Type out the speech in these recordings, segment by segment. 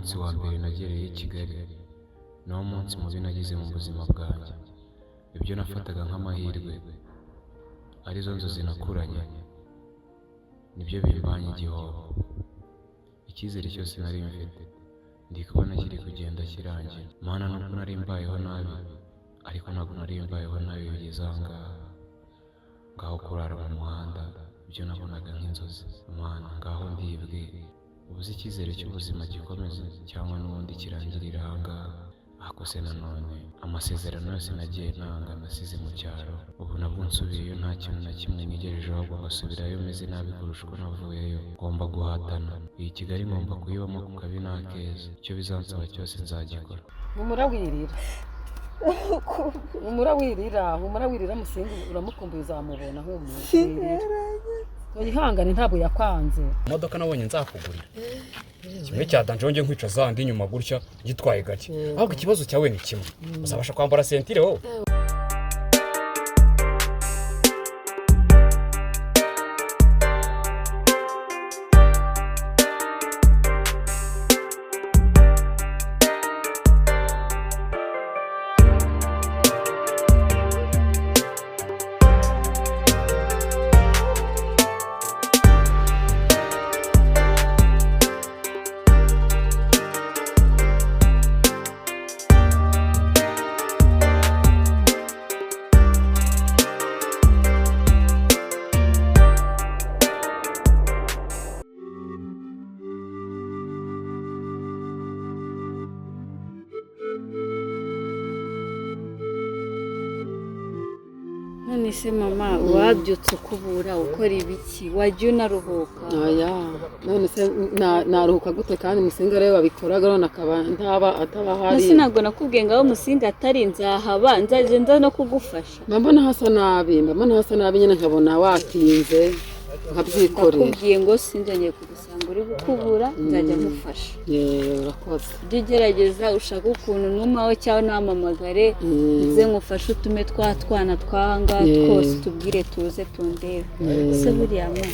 umunsi wa mbere nagereye i Kigali niwo munsi mubi nagize mu buzima bwanjye. Ibyo nafataga nk'amahirwe arizo nzozi nakuranye nibyo bimbanye igihombo. Icyizere cyose nari mfite ndi kubona kiri kugenda kirangira. Mana, nubwo nari mbayeho nabi ariko ntabwo nari mbayeho nabi bigeze aha ngaho kurara mu muhanda ibyo nabonaga nk'inzozi. Mana, ngaho ndibwe ubuze icyizere cy'ubuzima gikomeze cyangwa n'ubundi kirangirira aha ngaha. Ariko se nanone amasezerano yose nagiye nanga nasize mu cyaro, ubu nabwo nsubiyeyo nta kintu na kimwe nigejejeho, ahubwo ngasubirayo meze nabi kurusha uko navuyeyo. Ngomba guhatana iyi Kigali, ngomba kuyibamo ku kabi n'akeza. Icyo bizansaba cyose nzagikora. Humura wirira, humura wirira Musinga, uramukumbuye uzamubona. Humura wihangane, ntabwo yakwanze. Imodoka nabonye nzakugurira kimwe cya danje wongeye nkwica zandi inyuma gutya gitwaye gake. Ahubwo ikibazo cyawe ni kimwe, uzabasha kwambara sentire wowe? None se mama, wabyutse ukubura ukora ibiki? Wajya unaruhuka? Oya, none se naruhuka gute kandi Musinga rero babikoraga none akaba ataba hari. Nasi ntabwo nakubwiye ngaho Musinga atari nzahaba, nzaje nza no kugufasha. Mbona hasa nabi nyine nkabona watinze nkabyikorera. Nakubwiye ngo sinjye kugusanga uri gukubura, nzajya nkufasha. Urakoze. Ujye ugerageza ushaka ukuntu numaho cyangwa namamagare nze ngufashe utume twana twahanga twose tubwire tuze tundebe. Se buriya ma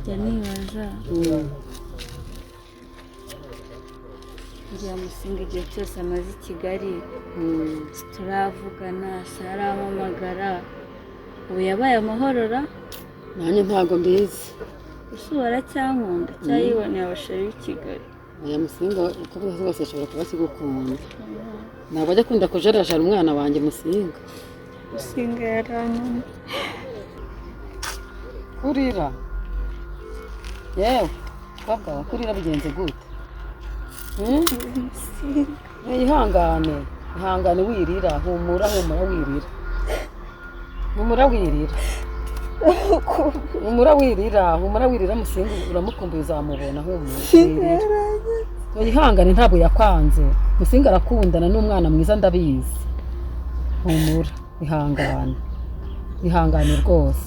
jya nibaza uriya Musinga igihe cyose amaze i Kigali turavugana, saramamagara, ubu yabaye amahorora. Nanjye ntabwo mbizi. Ushobora cyankunda cyayiboneye abashari b'i Kigali. Aya Musinga uko bose ashobora kuba akigukunda. Ntabwo ajya akunda kujarajara umwana wanjye Musinga. Musinga yarankunda. Kurira yewe twabwa kurira bigenze gute? Ihangane wirira, humura wirira. Humura wirira Musinga, uramukumbuye uzamubona. Humura wihangane, ntabwo yakwanze. Musinga arakundana n'umwana mwiza ndabizi. Humura ihangane rwose,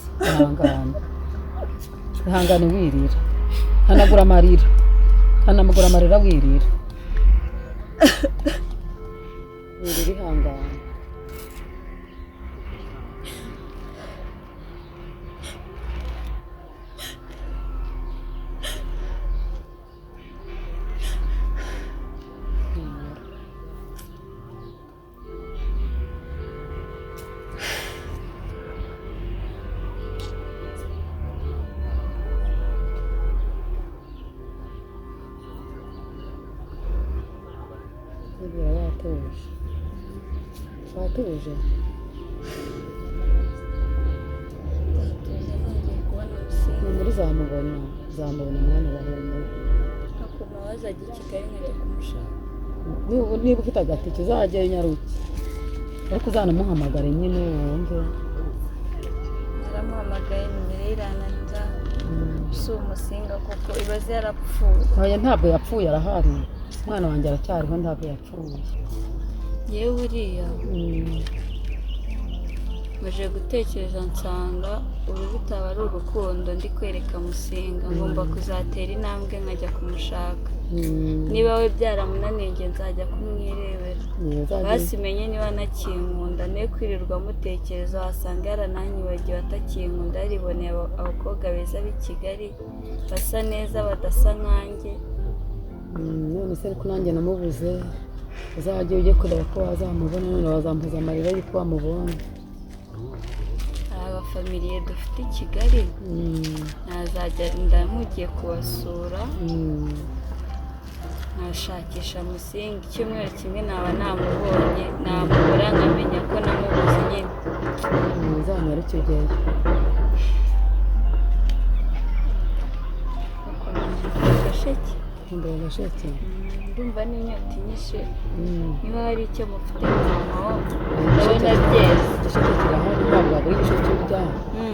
ihangane wirira. Hanagura amarira wirira. Ihangane. Watuje muri zamubona umwana bahumura. Akuma wazajya i Kigali nkajya kumushaka. Niba ufite agatike uzajya Nyaruki, ariko uzanamuhamagare nyine wumve. Naramuhamagaye nimero irananira. Si Musinga kuko ibaze yarapfuye. Oya, ntabwo yapfuye, arahari. Umwana wanjye aracyariho, ntabwo yapfuye. Yewe uriya maje gutekereza nsanga uru rutaba ari urukundo ndi kwereka Musinga. Ngomba kuzatera intambwe nkajya kumushaka. Niba we byaramunaniye nzajya kumwirebera. Basimenye niba anakinkunda, ne kwirirwa mutekereza wasanga yarananyibagiwe atakinkunda. Yariboneye abakobwa beza b'i Kigali basa neza badasa nkanjye. none se ariko nanjye namubuze uzajya ujye kureba ko wazamubona none wazampuza amarira y'uko wamubonye. abafamiliye dufite i Kigali nazajya ndamugiye kubasura nkashakisha Musinga icyumweru kimwe naba namubonye namubura nkamenya ko namubuze nyine uzamara icyo gihe Gasheke imbere Gasheke ndumva n'inyota inyishe niba hari icyo mufite mama ndabona byeze Gasheke kirahari ntabwo wabura igisheke urya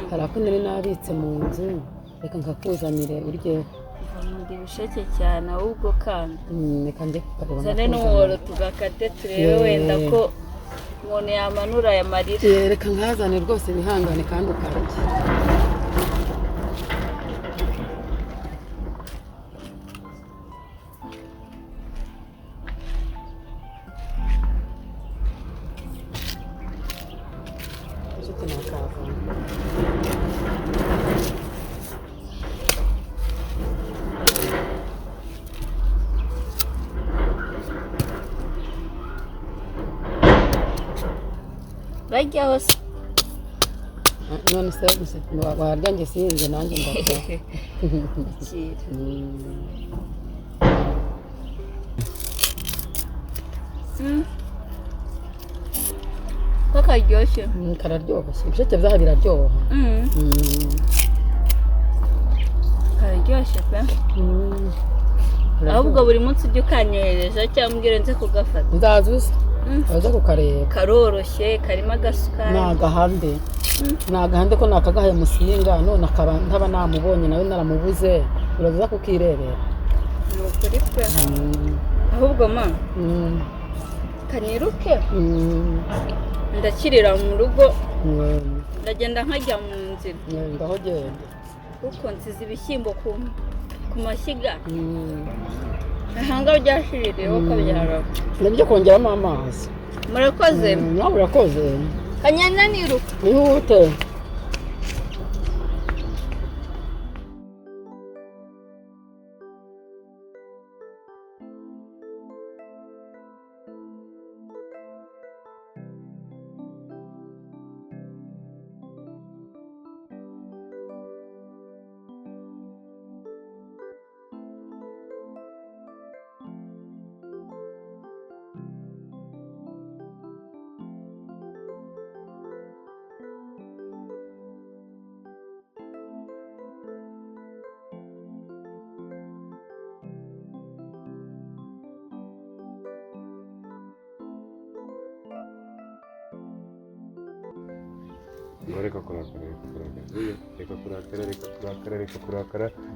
hari ako nari nabitse mu nzu reka nkakuzanire uryeho nkunda ibisheke cyane ahubwo kandi reka njye kukareba zane n'umuhoro tugakate turebe wenda ko umuntu yamanura aya marira reka nkazane rwose bihangane kandi ukarye bajya hose none se warya njye sinze nanjye ndakora ko karyoshye kararyoshye ibisheke byaha biraryoha kararyoshye pe ahubwo buri munsi ujya ukanyohereza cyangwa umbwira nze kugafata nzaza uza waza kukareba karoroshye karimo agasukari ni agahande ni agahande ko nakagahaye Musinga none akaba ntaba namubonye nawe naramubuze uraza kukirebera ni ukuri pe ahubwo ma kaniruke ndakirira mu rugo ndagenda nkajya mu nzira ngaho genda kuko nsize ibishyimbo ku mashyiga ahanga byashiririyeho kabyara nabyo kongeramo amazi murakoze nawe urakoze kanyana niruka ihute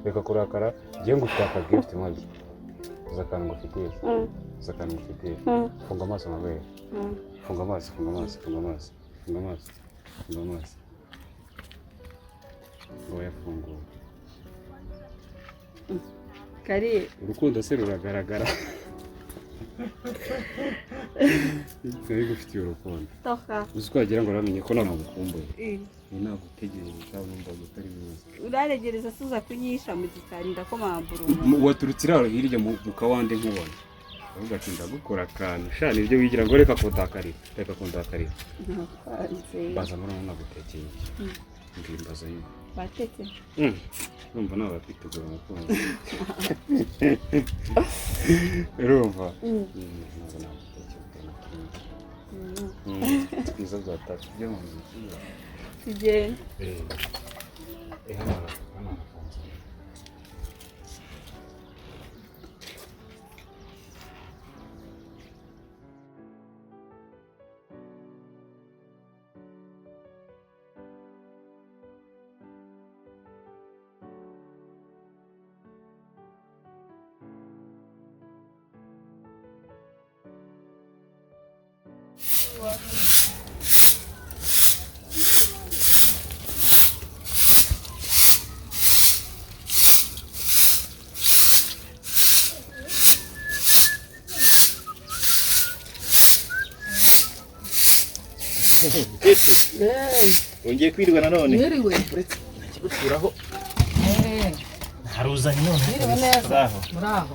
reka kurakara ngiye ngutwaka gift maze uzakana ngufitiye funga amaso mabere funga amaso ngo yafunguye kari urukundo se ruragaragara nari gufitiye urukundo uzi ko wagira ngo uramenye ko namukumbuye nagutegereje cyangwa numva utari mwiza uraregereza suza kunyisha mu gikari ndakomambura waturutse iraro hirya mu kawande nkubona uvuga ati ndagukora akantu shana ibyo wigira ngo reka kundakarira baza muri nagutekeye ngimbaza yiwe batetse urumva nawe bakitegura umukunzi urumva ntabwo nagutekeye twiza byatatu byo mu nzu tugenda Wongeye kwirwa nanone Mwiriwe kigusuraho haruzanye none Mwiriwe neza. Bravo. Muraho.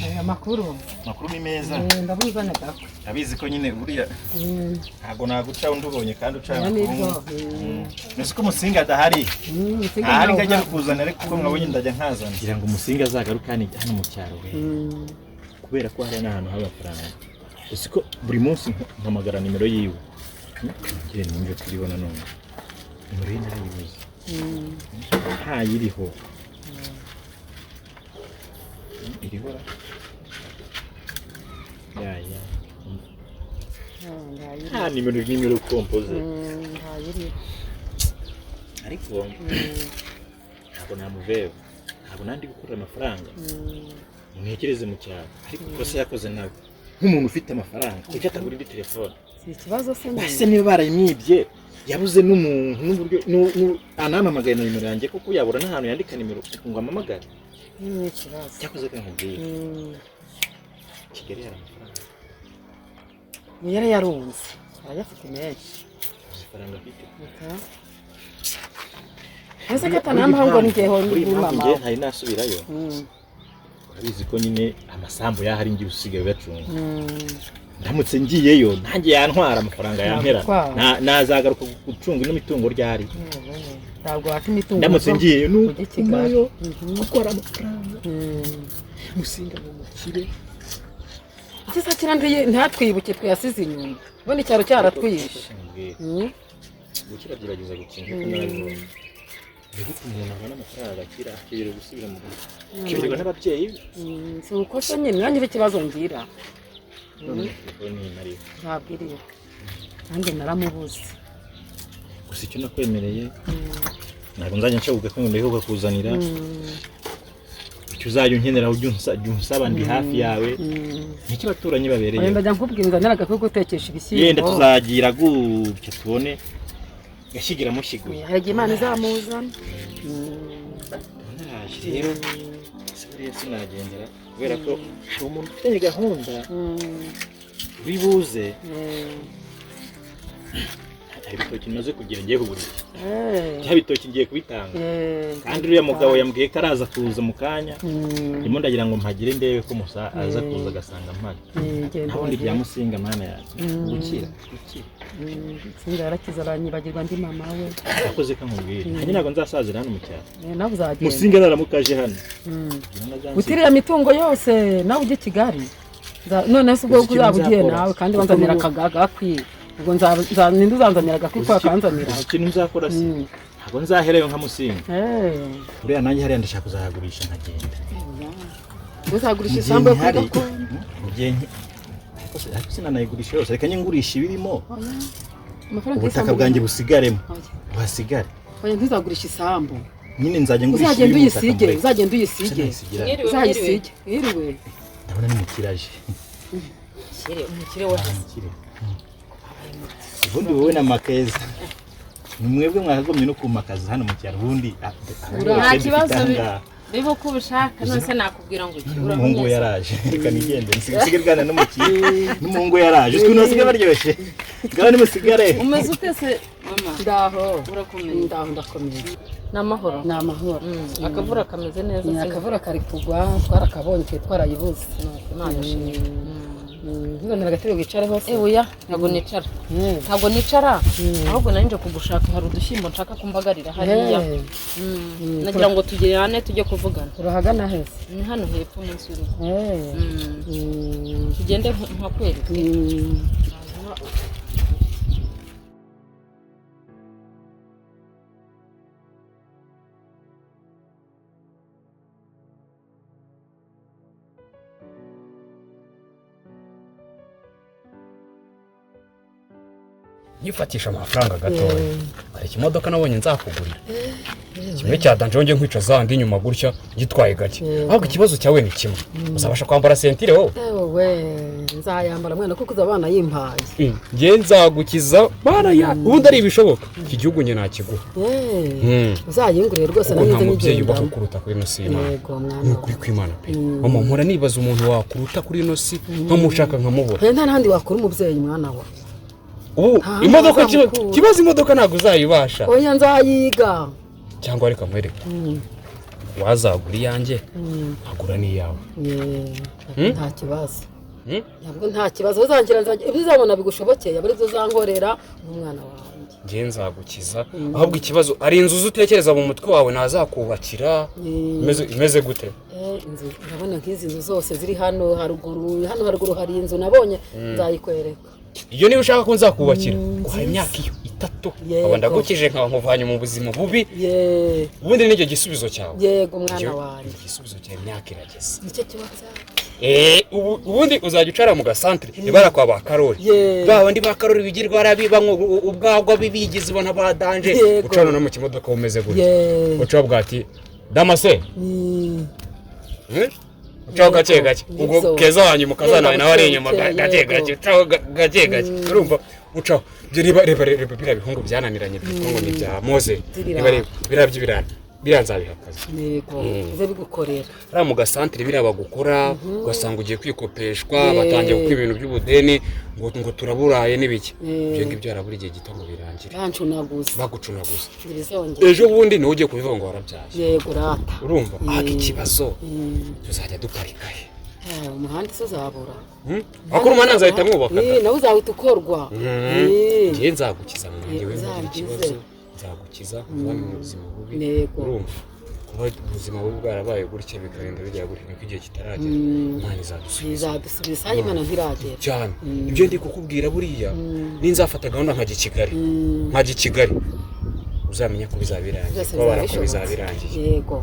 Aya makuru. Makuru ni meza. Ndabuzanya gako. Abizi ko nyine buriya ntago naguca undubonye kandi uca nibyo. Nese ko musinga adahari. Ahari ngajya kuzana ariko ko mwabonye ndajya nkazana. Ngira ngo musinga azagaruka hano mu cyaro we. Kubera ko hari n'ahantu h'amafaranga. Ese ko buri munsi mpamagara nimero yiwe. Ngiye numve kuribona none. Nimero ye narayibuze. Iriho. Iriho. Ya. nimero compoze. Ariko ntabwo namuveba. Ntabwo nandi gukorera amafaranga. Ntekereze mu cyaro. Ariko kose yakoze nawe. Nk'umuntu ufite amafaranga, icyo atagura indi telefone. Si ikibazo se nyine. Ese niba barayimwibye yabuze n'umuntu n'uburyo anamamagaye na nimero yanjye kuko yabura n'ahantu yandika nimero ngo amamagare. Ni ikibazo. Cyakoze kankubwiye. Kigali hari amafaranga. Yari yarunze. Arayafite menshi. Amafaranga afite. Ese katanamba ahubwo ngiye ho muri mama. Ngiye ntari nasubirayo. Urabizi ko nyine amasambu yahari ngiye usigaye uyacunga. Ndamutse ngiyeyo nanjye yantwara amafaranga yampera. Nazagaruka gucunga ino mitungo ryari. Ntabwo ati mitungo. Ndamutse ngiyeyo nukumayo gukora amafaranga. Musinga mu mukire. Kisa kirandiye ntatwibuke twasize inyuma. Bone cyaro cyaratwishe. Gukira gerageza gukinga ko nabibonye. Bihute umuntu abona amafaranga akira akiri gusubira mu rugo. Kibirwa n'ababyeyi. Si uko se nyine nanjye ikibazo ngira. Telefone nari. Ntabwiriye. Nanjye naramubuze. Gusa icyo nakwemereye. Ntabwo nzajya nshabuka ko ndiho kuzanira. Icyo uzajya unkenera ujye unsaba ndi hafi yawe. Niki baturanye babereye. Wenda njya nkubwira nzaniraga ko gutekesha ibishyimbo. Yenda tuzagira gutyo tubone gashigira mushiguye. Hari Imana izamuzana. Rero siburiye sinagendera kubera ko hari umuntu ufite gahunda bibuze hari ibitoki maze kugira ngiye kugurira cya bitoki ngiye kubitanga kandi uriya mugabo yambwiye ko araza kuza mu kanya ndimo ndagira ngo mpagire ndebe ko musa aza kuza agasanga mpari nabundi bya musinga mana yaje gukira Singa yarakiza aranyibagirwa ndi mama we yakoze kankubwira nanjye ntabwo nzasazira hano mu cyaro nawe uzagenda musinga naramukaje hano utiriye mitungo yose nawe ujye Kigali none se ubwo uzabugiye nawe kandi wanzanira akagaga akwiye ubwo ninde uzanzanira agakwi kwa kanzanira ikintu nzakora se ntabwo nzaherayo nka musinga uriya nanjye hariya ndashaka kuzahagurisha nkagenda uzagurisha isambu yo kwiga ko ariko sinanayigurisha yose reka nyingurisha ibirimo ubutaka bwanjye busigaremo buhasigare oya ntuzagurisha isambu nyine nzajya ngurisha ibirimo uzagenda uyisige uzayisige iriwe ndabona n'umukiraje umukire wese ubundi wowe na makeza ni mwebwe mwakagombye no kumakaza hano mu cyaro ubundi nta kibazo bibo ko ubushaka nose nakubwira ngo umuhungu we yaraje reka nigende nsigire bwana n'umukire n'umuhungu we yaraje twe nasigaye baryoshye ngaho nimusigare umeze ute se mama ndaho urakomeye ndakomeye n'amahoro akavura kameze neza se akavura kari kugwa twarakabonye twarayibuze Imana ishimwe nzanira agatebe wicare hose oya ntabwo nicara ahubwo nanje kugushaka hari udushyimbo nshaka kumbagarira hariya nagira ngo tujyane tujye kuvugana turahagana hese ni hano hepfo munsi y'urugo tugende nkakwereka nyifatisha amafaranga gatoya hari ikimodoka nabonye nzakugurira kimwe cya danje wongeye nkwica zandi inyuma gutya gitwaye gake ahubwo ikibazo cyawe ni kimwe uzabasha kwambara sentire wowe nzayambara mwene kuko uzabana yimpaye nge nzagukiza baraya ubundi ari ibishoboka iki gihugu nye nakiguha uzayingurire rwose nanjye nta mubyeyi ubaho kuruta kuri ino si ni ukuri kw'Imana pe mama mpora nibaza umuntu wakuruta kuri ino si nkamushaka nkamubura nta n'ahandi wakura umubyeyi mwana wa imodoka kibazo imodoka ntabwo uzayibasha oya nzayiga cyangwa reka mwereke wazagura iyanjye nkagura n'iyawe. nta kibazo ntabwo nta kibazo uzangira ibyo uzabona bigushobokeye abari byo uzankorera n'umwana wanjye njye nzagukiza ahubwo ikibazo ari inzu utekereza mu mutwe wawe nazakubakira imeze gute? inzu urabona nk'izi nzu zose ziri hano haruguru hari inzu nabonye nzayikwereka. Iyo niba ushaka ko nzakubakira guha imyaka iyo 3 aba ndagukije nkaba nkuvanye mu buzima bubi ubundi n'icyo gisubizo cyawe. Yego mwana wanjye igisubizo cyawe imyaka irageze nicyo kibazo. ubundi uzajya ucara mu gasantere ibara kwa ba Karoli ba bandi ba Karoli bigirwa arabiba ubwagwa bibigize ubona badanje ucana no mu kimodoka umeze gutya uca bwati damase ucaho gake gake ubwo keza wanyu mukazana nawe ari inyuma gake gake ucaho gake gake urumva ucaho reba bira bihungu byananiranye byitwa ni bya Mose bira by'ibirana biranzabihakaza yego uze bigukorera ra mu gasantere biraba gukora ugasanga ugiye kwikopeshwa batangiye gukora ibintu by'ubudeni ngo turaburaye n'ibiki ibyo ngibyo arabura igihe gito ngo birangire bagucunaguza ejo bundi niwe ugiye kubivuga ngo warabyaye. Yego rata urumva aha ikibazo tuzajya duparika he umuhanda uzabura akuru umwana nzahita mwubaka nawe uzahita ukorwa ngiye nzagukiza mu ngiye w'imvura ikibazo nzagukiza muvane mu buzima bubi urumva kuba ubuzima bubi bwarabaye gutya bikarinda bijya gutya niko igihe kitaragera Imana izadusubiza aho Imana ntiragera cyane ibyo ndi kukubwira buriya ninzafata gahunda nkajya i Kigali uzamenya ko bizabirangiye kuba barakora bizabirangiye. Yego